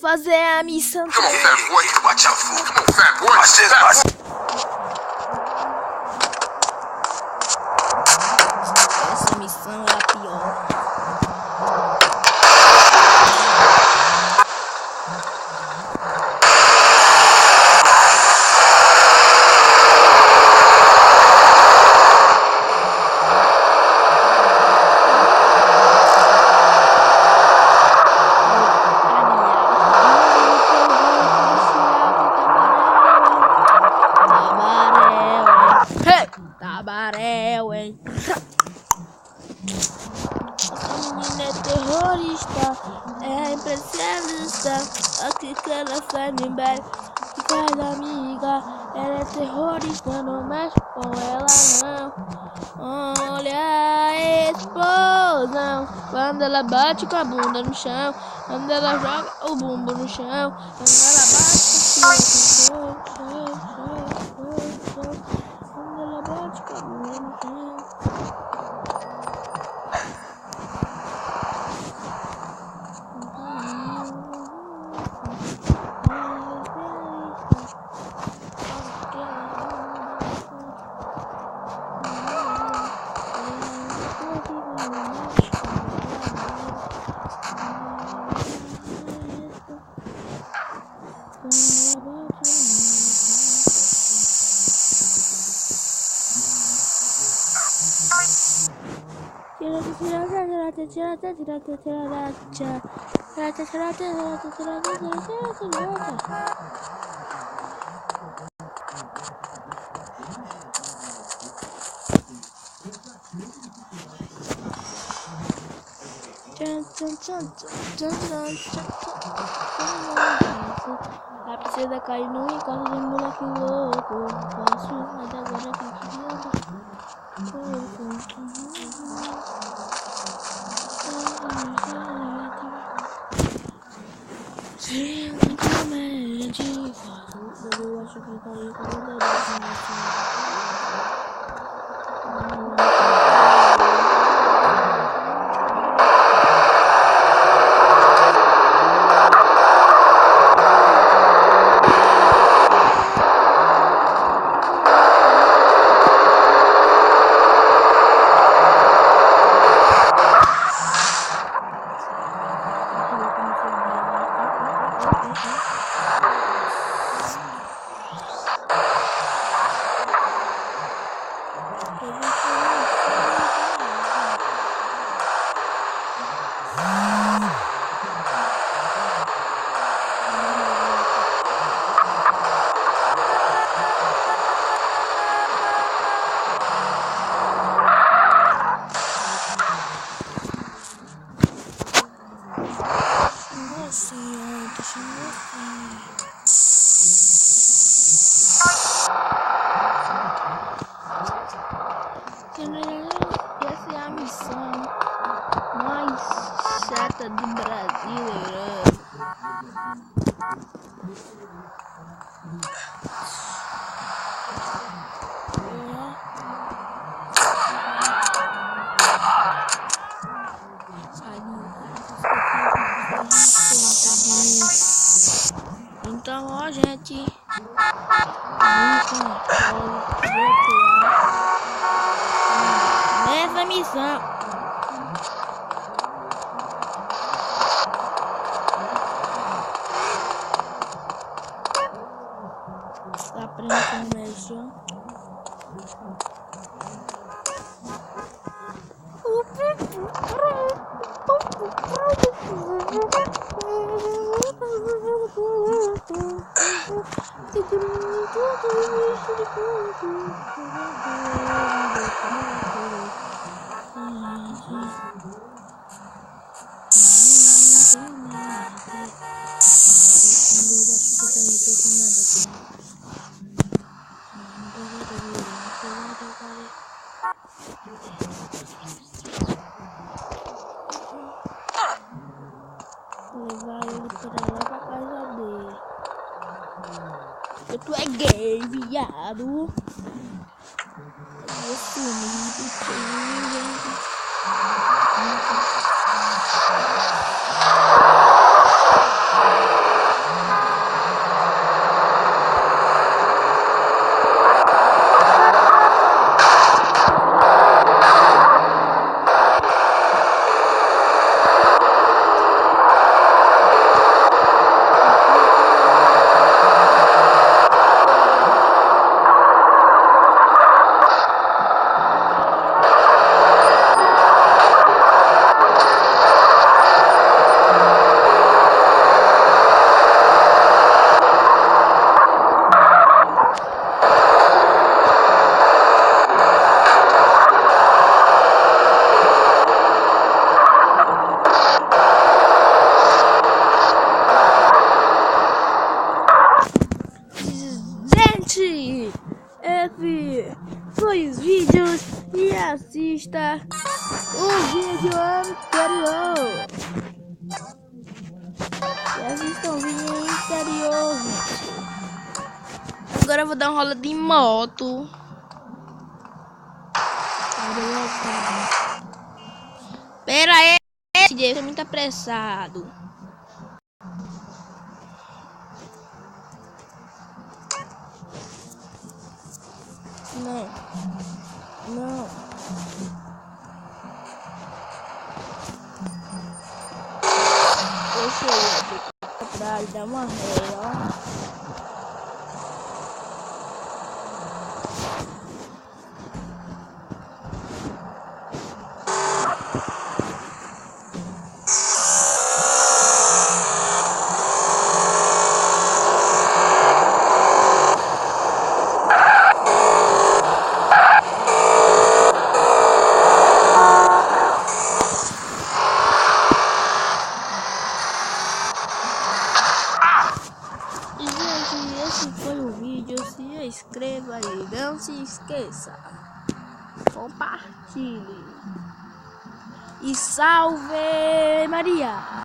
fazer a missão. Come on, fat boy. Watch out, fool. Come on, fat boy. Watch this, watch this. Essa missão é a pior. Tabaréu, hein? Essa menina é terrorista, é impressionista. Aqui que ela faz de bem, que faz amiga. Ela é terrorista, não mexe com ela não. Olha a explosão quando ela bate com a bunda no chão. Quando ela joga o bumbo no chão. Quando ela bate com a chão. Quando ela bate com a bunda no chão. A princesa caiu no encontro de moleque louco. Posso, mas agora que simplesmente eu acho que tá aí com essa é a missão mais chata do Brasil, Então, ó, gente, nessa missão. Aprende com isso. Levar ele pra lá pra casa dele. Porque tu é gay, viado. Eu sumi do teu. Esse foi os vídeos e assista o vídeo anterior. E assista o vídeo anterior. Agora eu vou dar uma rola de moto. Pera aí, você é muito apressado. Não. Deixa eu ir aqui atrás, dar uma ré, ó. Esse foi o vídeo, se inscreva e não se esqueça, compartilhe e salve Maria!